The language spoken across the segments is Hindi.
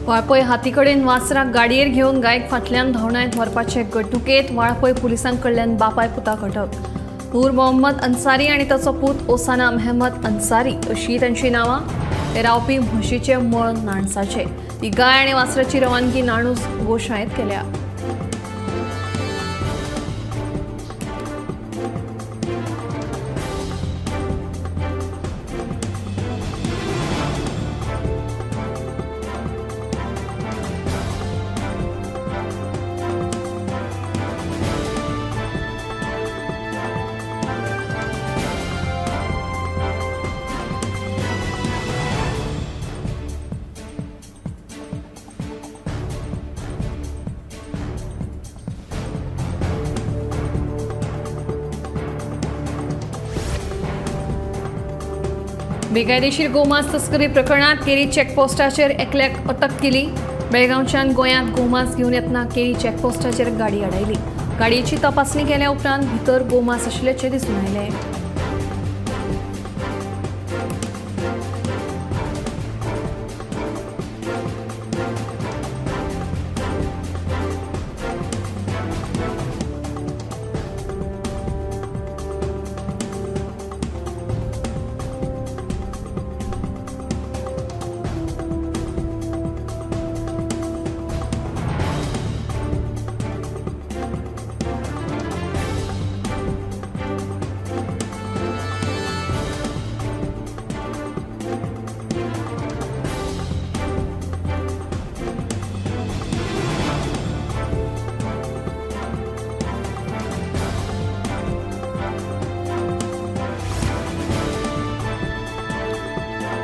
वाळपय हातीकडेन वासराक गाडयेर घेवन गायक फाटल्यान धांवडायत व्हरपाचे घडणुकेत वाळपय पुलिसांकडल्यान बापाय पुताक अटक. नूर मोहम्मद अन्सारी आनी ताचो पूत ओसाना अहमद अन्सारी अशीं तांची नांवां. ते रावपी म्हशीचे मळ नाणसाचे. ती गाय आनी वासराची रवानगी नाणूस गोशाळेंत केल्या. बेकायदेशीर गोमांस तस्करी प्रकरणात केरी चेकपोस्टाचेर एकल्याक अटक केली. बेळगांवच्यान गोंयांत गोमांस घेवन येतना केरी चेकपोस्टाचेर गाडी आडायली. गाडयेची तपासणी केल्या उपरांत भितर गोमांस आशिल्ल्याचें दिसून आयलें.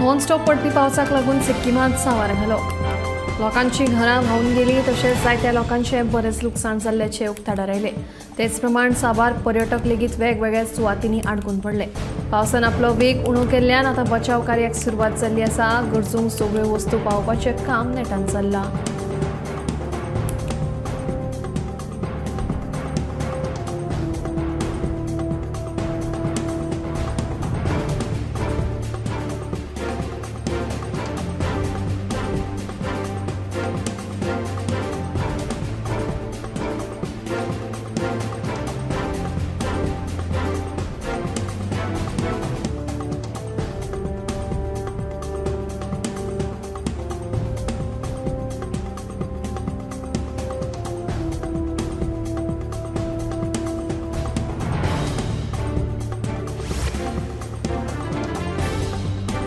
नॉन स्टॉप पडपी पावसाक लागून सिक्किमांत सांवार घालो. लोकांची घरां व्हांवून गेली तशेंच जायत्या लोकांचे बरेच लुकसाण जाल्ल्याचे उक्ताडार आयले. तेच प्रमाण साबार पर्यटक लेगीत वेगवेगळ्या सुवातींनी आडकून पडले. पावसान आपलो वेग उणो केल्ल्यान आतां बचाव कार्याक सुरवात जाल्ली आसा. गरजूंक सगळ्यो वस्तू पावोवपाचें काम नेटान चल्लां.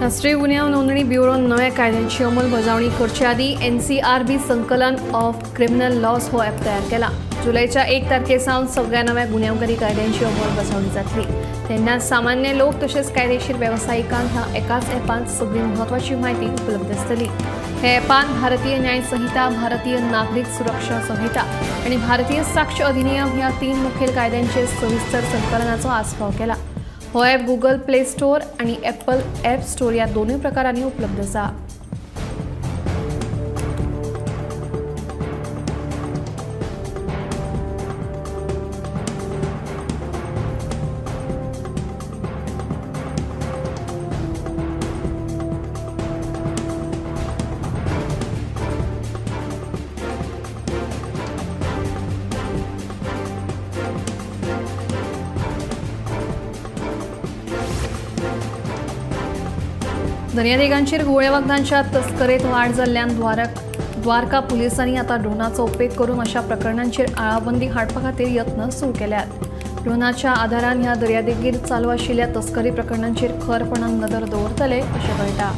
राष्ट्रीय गुन्यांव नोंदणी ब्युरोन नव्या कायद्यांची अंमलबजावणी करचे आदी NCRB संकलन ऑफ क्रिमिनल लॉज हो ॲप तयार केला. जुलैच्या 1 तारखेसावन सगळ्या नव्या गुन्यांवकारी कायद्यांची अंमलबजावणी जातली. तेन्ना सामान्य लोक तशेंच कायदेशीर वेवसायिकांक ह्या एकाच ॲपांत सगळी म्हत्वाची म्हायती उपलब्ध आसतली. हे ॲपांत भारतीय न्याय संहिता, भारतीय नागरिक सुरक्षा संहिता आनी भारतीय साक्ष अधिनियम ह्या 3 मुखेल कायद्यांचे सविस्तर संकलनाचो आस्पाव केला. हो ॲप गुगल प्ले स्टोर आणि ॲपल ॲप स्टोर या दोन्ही प्रकारांनी उपलब्ध आसा. दर्यादेगांचेर घुवळे वखदांच्या तस्करेत वाड जाल्ल्यान द्वारका पुलिसांनी आता ड्रोनाचो उपेग करून अशा प्रकरणांचेर आळाबंदी हाडपा खातीर यत्न सुरू केल्यात. ड्रोनाच्या आदारान ह्या दर्यादेगेर चालू आशिल्ल्या तस्करी प्रकरणांचेर खरपणान नदर दवरतले अशें कळटा.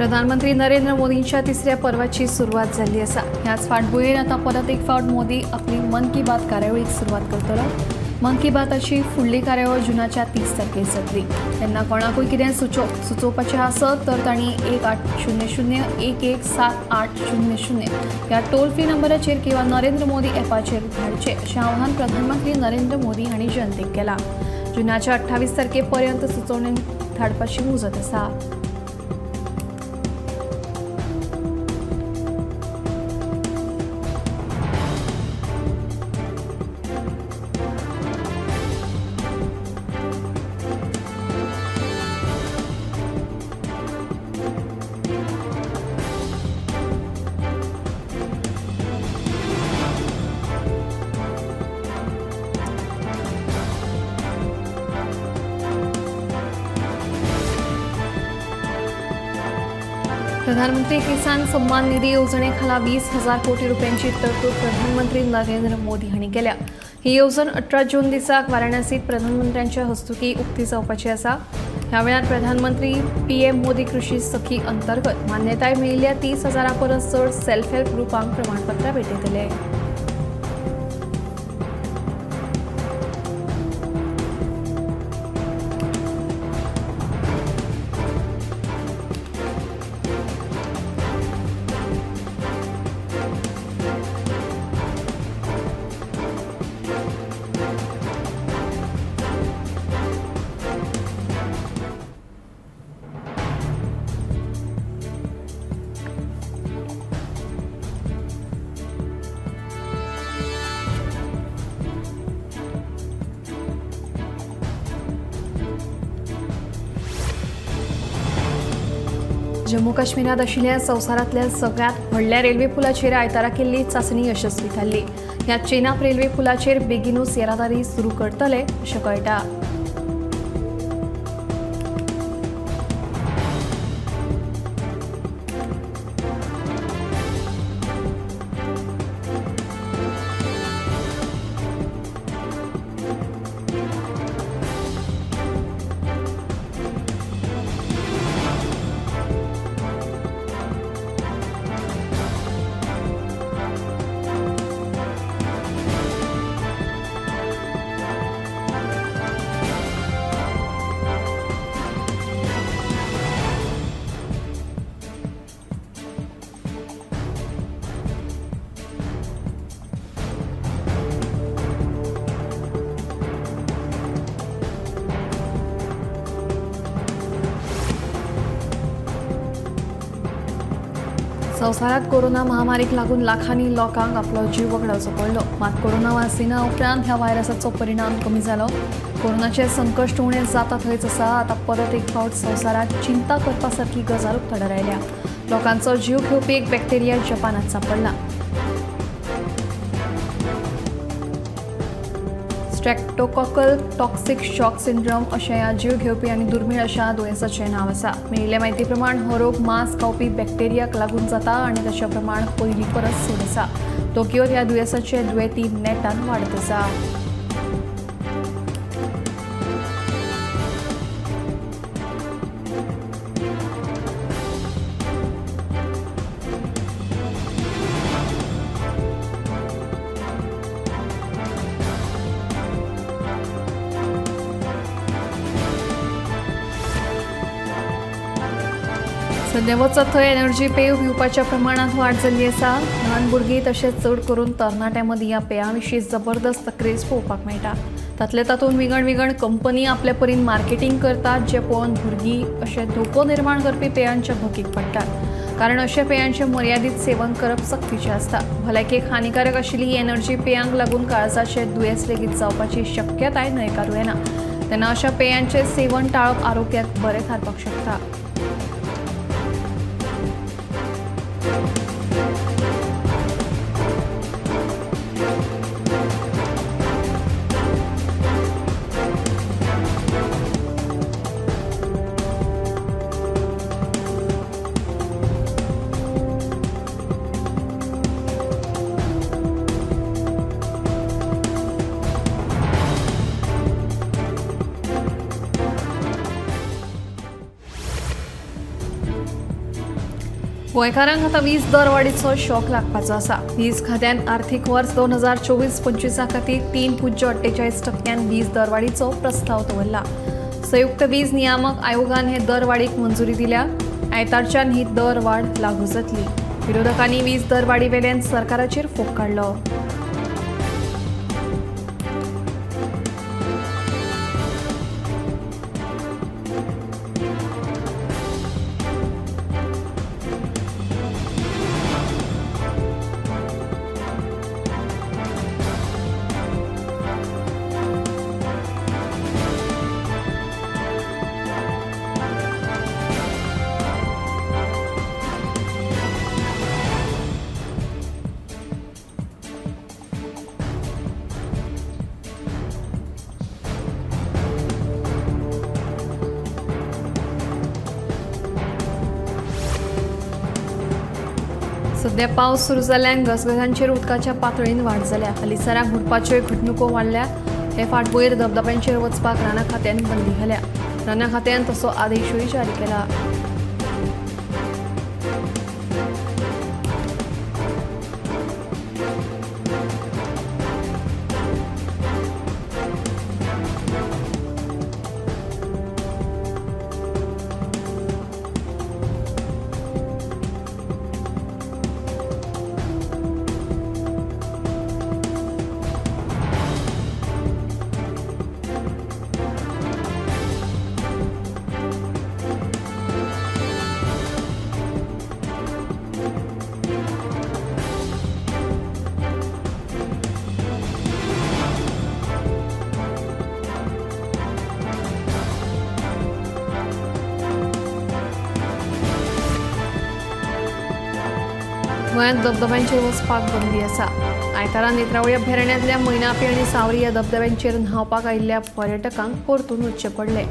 प्रधानमंत्री नरेंद्र मोदींच्या तिसऱ्या पर्वाची सुरुवात झाली असा ह्याच फाटभुंयेर आता परत एक फावट मोदी आपली मन की बात कार्यावळीक सुरुवात करतलो। मन की बाताची फुडली कार्यावळ जुनाच्या 30 तारखेक जातली। तेन्ना कोणाकूय कितें सुचोवपाचें आसत तर तांणी 1800 ह्या टोल फ्री नंबराचेर किंवा नरेंद्र मोदी ॲपाचेर धाडचें अशें आवाहन प्रधानमंत्री नरेंद्र मोदी हांणी जनतेक केलां। जुनाच्या 28 तारखे पर्यंत सुचोवणी धाडपाची मुजत आसा। प्रधानमंत्री किसान सम्मान निधी योजने खाला 20,000 कोटी रुपयांची तरतूद प्रधानमंत्री नरेंद्र मोदी हांणी केल्या। ही येवजण 18 जून दिसाक वाराणसीत प्रधानमंत्र्यांच्या हस्तुकी उक्ती जावपाची आसा। ह्या वेळार प्रधानमंत्री PM मोदी कृषी सखी अंतर्गत मान्यताय मेळिल्ल्या 30,000 परस चड सेल्फ हेल्प ग्रुपांक प्रमाणपत्रां भेटयतले। जम्मू काश्मीरात आशिल्ल्या संवसारांतल्या सगळ्यात व्हडल्या रेल्वे पुलाचेर आयतारा केल्ली चांचणी यशस्वी थारली। ह्या चेनाब रेल्वे पुलाचेर बेगीनूच येरादारी सुरू करतले अशें कळटा। संवसारात कोरोना महामारीक लागून लाखांनी लोकांक आपलो जीव वगडावचो पडलो। मात कोरोना वासिना उपरांत ह्या व्हायरसाचो परिणाम कमी जालो। कोरोनाचे संकश्ट उणें जाता थंयच आसा। आता परत एक फावट संवसारात चिंता करपासारकी गजाल उक्ताडार आयल्या। लोकांचो जीव घेवपी एक बॅक्टेरिया जपानात सापडला। स्ट्रेप्टोकॉकल टॉक्सिक शॉक सिंड्रोम अशें ह्या जीव घेवपी आनी दुर्मीळ अशा दुयेंसाचें नांव आसा। मेळिल्ले म्हायती प्रमाण हो रोग मांस खावपी बॅक्टेरियाक लागून जाता आनी ताचें प्रमाण पयलीं परस चड आसा। टोकियोत ह्या दुयेंसाचे दुयेंती नेटान वाडत आसा। सध्या वचत थंय एनर्जी पेय पिवपाच्या प्रमाणात वाड जाल्ली आसा। ल्हान भुरगीं तशेंच चड करून तरणाट्यां मदीं ह्या पेयां विशीं जबरदस्त क्रेज पळोवपाक मेळटा। तातले तातूंत विंगड कंपनी आपल्या परीन मार्केटिंग करतात, जे पळोवन भुरगीं अशे धोको निर्माण करपी पेयांच्या भुकीक पडटात। कारण अशा पेयांचें मर्यादीत सेवन करप सक्तीचें आसता। भलायकेक हानिकारक आशिल्ली ही एनर्जी पेयांक लागून काळजाचें दुयेंस लेगीत जावपाची शक्यताय न्हयकारूं येना। तेन्ना अशा पेयांचें सेवन टाळप आरोग्याक बरें थारपाक शकता। गोंयकारांक आतां वीज दरवाडीचो शॉक लागपाचो आसा. वीज खात्यान आर्थीक वर्स 2024-25 खातीर 3.48% वीज दरवाडीचो प्रस्ताव दवरला. संयुक्त वीज नियामक आयोगान हे दरवाडीक मंजुरी दिल्या. आयतारच्यान ही दरवाड लागू जातली. विरोधकांनी वीज दरवाडी वेल्यान सरकाराचेर फोग काडलो. सध्या पावस सुरू जाल्ल्यान घसघसांचेर उदकाच्या पातळीन वाड जाल्या. हालीसराक बुडपाच्यो घडणुको वाडल्या. हे फाटभुंयेर धबधब्यांचेर वचपाक राना खात्यान बंदी घाल्या. राना खात्यान तसो आदेशूय जारी केला. गोंयांत धबधब्यांचेर वचपाक बंदी आसा. आयतारा नेत्रावळी अभयारण्यांतल्या मैनापी आनी सावरी ह्या धबधब्यांचेर न्हावपाक आयिल्ल्या पर्यटकांक परतून वचचें पडलें.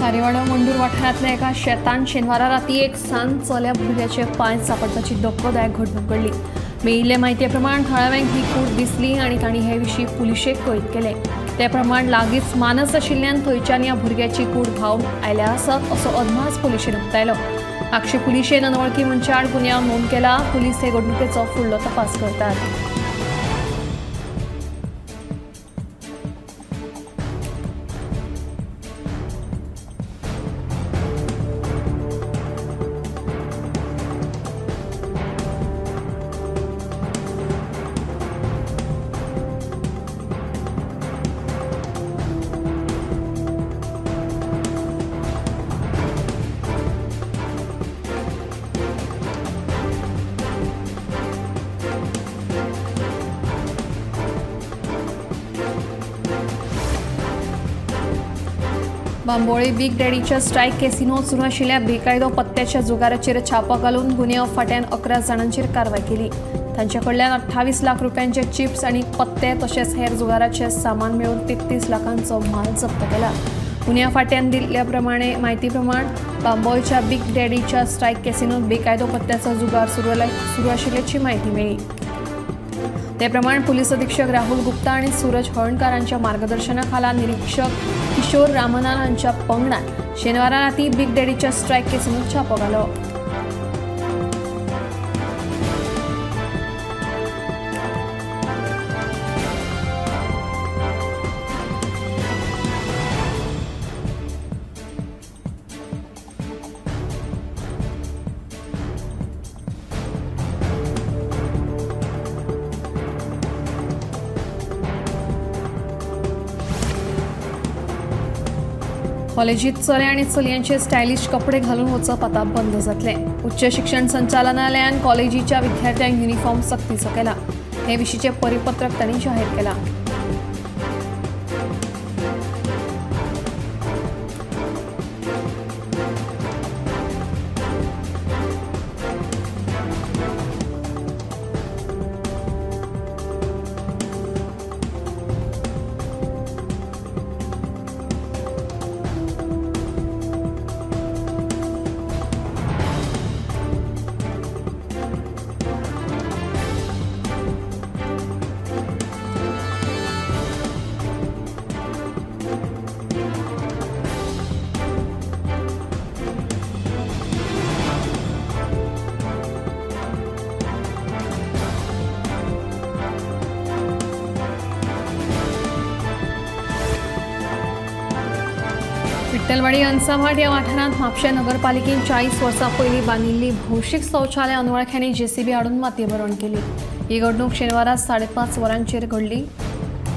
तारीवाडा मंडूर वाठारांतल्या एका शेतान शेनवारा राती एक सांज चल्या भुरग्याचे पांय सापडपाची धक्कोदायक घडणूक घडली. मेळिल्ले म्हायती प्रमाण थळाव्यांक ही कूड दिसली आनी तांणी हे विशीं पुलिशेक कळीत केलें. ते प्रमाण लागींच मानस आशिल्ल्यान थंयच्यान ह्या भुरग्याची कूड व्हांवन आयल्या आसात असो अदमास पुलिशेन उक्तायलो. आक्षी पुलिशेन अनवळखी मनशा आड गुन्यांव नोंद केला. पुलीस हे घडणुकेचो फुडलो तपास करतात. बांबोळी बिग डॅडीच्या स्ट्रायक केसिनोत सुरू आशिल्ल्या बेकायदो पत्त्याच्या जुगाराचेर छापो घालून गुन्यांव फाट्यान 11 जाणांचेर कारवाय केली. तांचे कडल्यान 28 लाख रुपयांचे चिप्स आनी पत्ते तशेंच हेर जुगाराचे सामान मेळून 33 लाखांचो माल जप्त केला. गुन्यांव फाट्यान दिल्ल्या म्हायती प्रमाण बांबोळच्या बिग डॅडीच्या स्ट्रायक केसिनोत बेकायदो पत्त्याचो जुगार सुरू आशिल्ल्याची म्हायती मेळ्ळी. ते प्रमाण पुलीस अधीक्षक राहुल गुप्ता आणि सूरज हळणकारांच्या मार्गदर्शनाखाला निरीक्षक किशोर रामनान हांच्या पंगडान शेनवारा राती बिग डॅडीच्या स्ट्रायक केसिनोत छापो घालो. कॉलेजीत चले आणि चलयांचे स्टायलिश कपडे घालून वचप आता बंद जातले। उच्च शिक्षण संचालनालयान कॉलेजीच्या विद्यार्थ्यांक युनिफॉर्म सक्तीचो केला। हे विशींचे परिपत्रक तांणी जाहीर केला। विठ्ठलवाडी अंसाभाट या वाठारात म्हापशा नगरपालिकेन 40 वर्सां पयलीं बांदिल्ली भौशीक शौचालय अनवळख्यांनी जेसीबी हाडून मातयेभरण केली। ही घडणूक शेनवारा 5:30 वरांचेर घडली।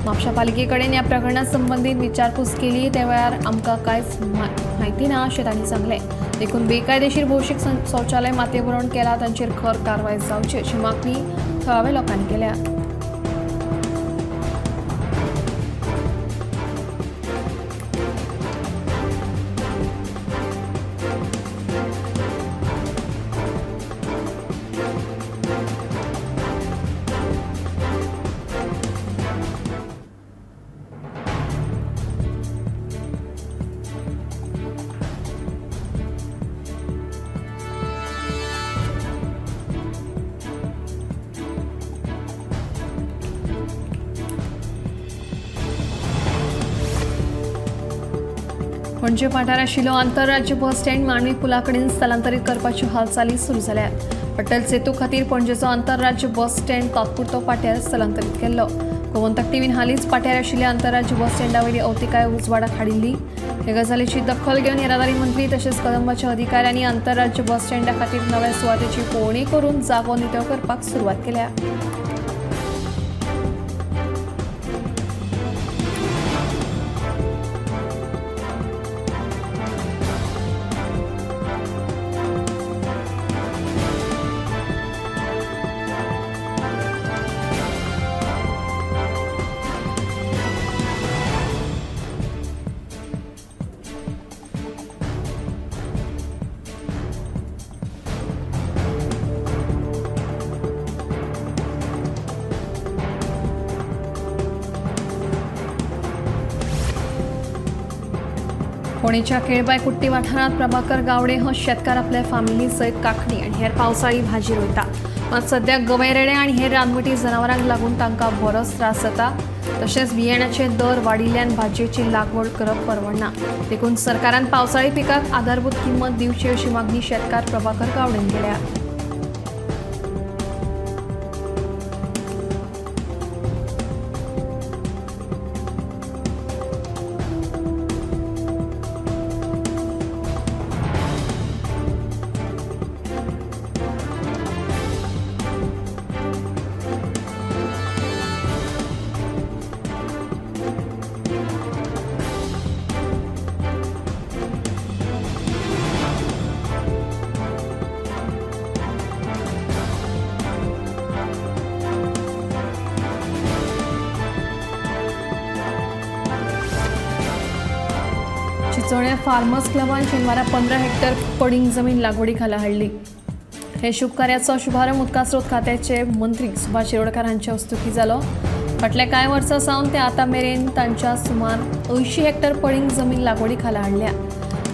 म्हापशा पालिके कडेन ह्या प्रकरणा संबंधीत विचारपूस केली ते वेळार आमकां कांयच म्हायती ना अशें तांणी सांगलें। देखून बेकायदेशीर भौशीक शौचालय मातयेभरण केला तांचेर खर कारवाय जावची अशी मागणी थळाव्या लोकांनी केल्या। पणजे वाठार आशिल्लो आंतरराज्य बस स्टँड मांडवी पुला कडेन स्थलांतरीत करपाच्यो हालचाली सुरू जाल्यात। अटल सेतू खातीर पणजेचो आंतरराज्य बस स्टँड तात्पुरतो पाट्यार स्थलांतरीत केल्लो। गोमंतक टीव्हीन हालींच पाट्यार आशिल्ल्या आंतरराज्य बस स्टँडा वयली अवतिकाय उजवाडाक हाडिल्ली। हे गजालीची दखल घेवन येरादारी मंत्री तशेंच कदंबाच्या अधिकाऱ्यांनी आंतरराज्य बस स्टँडा खातीर नव्या सुवातेची पळोवणी करून जागो नितळ करपाक सुरवात केल्या। फोंडेच्या केळबाई कुट्टी वाठारात प्रभाकर गावडे हो शेतकार आपल्या फॅमिली सयत काकडी आणि हेर पावसाळी भाजी रोयता। मात सद्याक गवे रेडे आणि हेर रानवटी जनावरांक लागून तांकां बरोच त्रास जाता। तशेंच बियाण्याचे दर वाडिल्ल्यान भाजयेची लागवड करप परवडना। देखून सरकारान पावसाळी पिकाक आधारभूत किंमत दिवची अशी मागणी शेतकार प्रभाकर गावडेन केल्या। चिंचोण्या फार्मर्स क्लबान शेनवारा 15 हेक्टर पडींग जमीन लागवडी खाला हाडली। हे शुभ कार्याचो शुभारंभ उदका स्रोत खात्याचे मंत्री सुभाष शिरोडकार हांचे हस्तुकी जालो। फाटल्या कांय वर्सां सावन ते आतां मेरेन तांच्या सुमार 80 हेक्टर पडींग जमीन लागवडी खाला हाडल्या।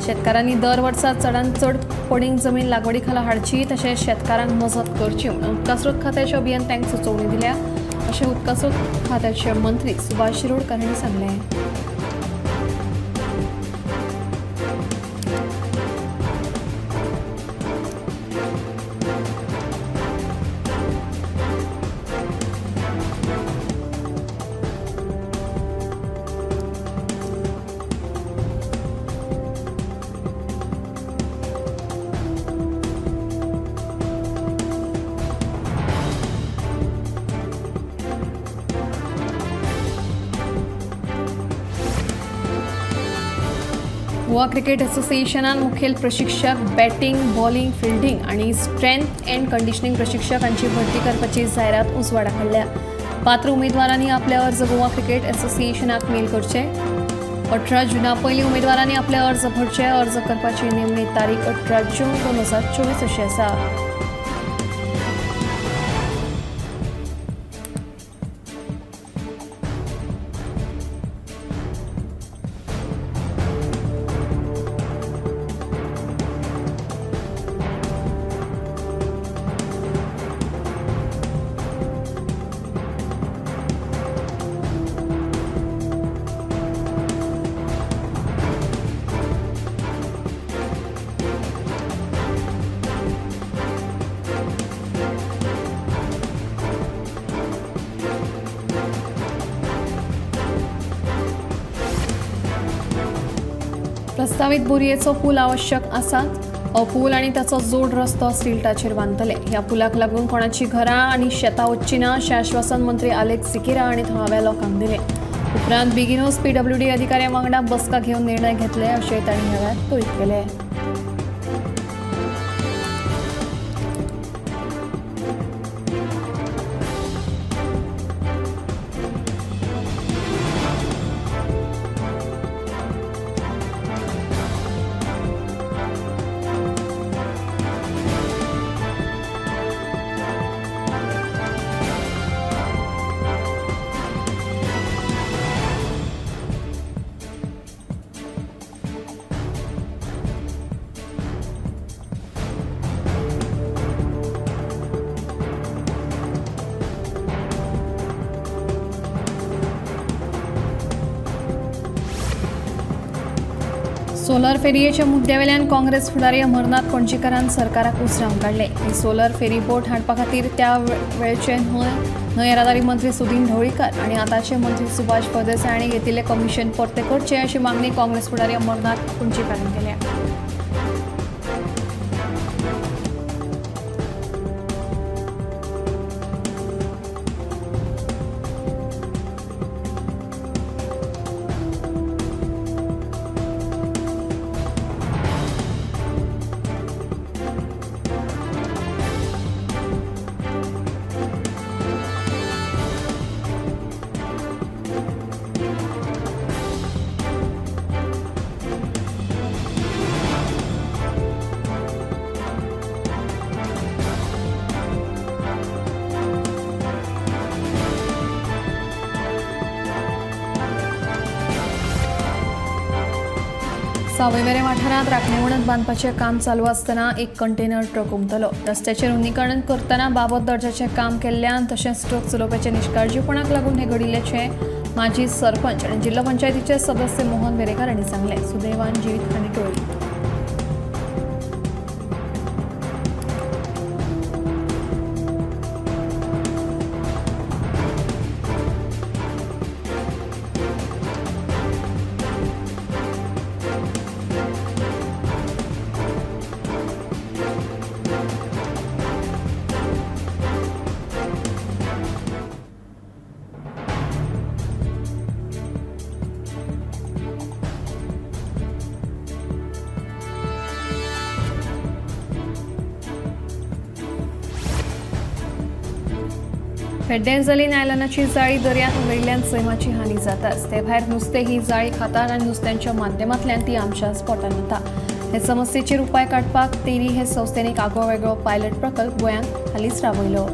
शेतकारांनी दर वर्सा चडांत चड पडींग जमीन लागवडी खाला हाडची तशेंच शेतकारांक मजत करची म्हणून उदका स्रोत खात्याचे अभियान तांकां सुचोवणी दिल्या अशें उदका स्रोत खात्याचे मंत्री सुभाष शिरोडकार हांणी सांगलें। गोवा क्रिकेट असोसिएशनान मुखेल प्रशिक्षक, बॅटिंग, बॉलिंग, फिल्डिंग आणि स्ट्रेंथ एंड कंडिशनिंग प्रशिक्षकांची भरती करपाची जायरात उजवाडा काडल्या। पात्र उमेदवारांनी आपले अर्ज गोवा क्रिकेट असोसिएशनाक मेल करचे। 18 जूना पयलीं उमेदवारांनी आपले अर्ज भरचे। अर्ज करपाची नेमणी तारीख 18 जून 2024 अशी आसा। प्रस्तावित बोरयेचो पूल आवश्यक आसा। हो पूल आणि ताचो जोड रस्तो स्टिल्टाचेर बांदतले। ह्या पुलाक लागून कोणाची घरां आणि शेतां वच्ची ना अशें आश्वासन मंत्री अलेक्स सिकेरा हांणी थळाव्या लोकांक दिलें। उपरांत बेगीनूच PWD अधिकाऱ्यां वांगडा बसका घेवन निर्णय घेतले अशें तांणी ह्या वेळार कळीत केलें। सोलर फेरयेच्या मुद्द्यावेल्यान काँग्रेस फुडारी अमरनाथ कोणचीकरान सरकाराक उसरावन काडले। ही सोलर फेरी बोट हाडपा खातीर त्या वेळचे न्हय येरादारी मंत्री सुदीन ढवळीकर आणि आताचे मंत्री सुभाष फळदेसाय हांणी घेतिल्ले कमिशन परते करचे अशी मागणी काँग्रेस फुडारी अमरनाथ कोणचीकरान केल्या। सावयवेरें वाठारांत राखणे वणत बांदपाचें काम चालू आसतना एक कंटेनर ट्रक उमटलो। रस्त्याचेर रुंदीकरण करतना बाबत दर्जाचें काम केल्ल्यान तशेंच ट्रक चलोवप्याच्या निश्काळजीपणाक लागून हें घडिल्ल्याचें माजी सरपंच आनी जिल्लो पंचायतीचे सदस्य मोहन वेरेकर हांणी सांगलें। सुदैवान जिवीतहानी टळ्ळी। पेड्डेर जाल्ली नायलॉनाची जाळी दर्यांत उडयिल्ल्यान सैमाची हानी जाताच ते भायर नुस्तें ही जाळी खातात आनी नुस्त्यांच्या माध्यमांतल्यान ती आमच्या स्पॉटार वता। हे समस्येचेर उपाय काडपाक तेरी हे संस्थेन एक आगळो वेगळो पायलट प्रकल्प गोंयांत हालींच राबयलो।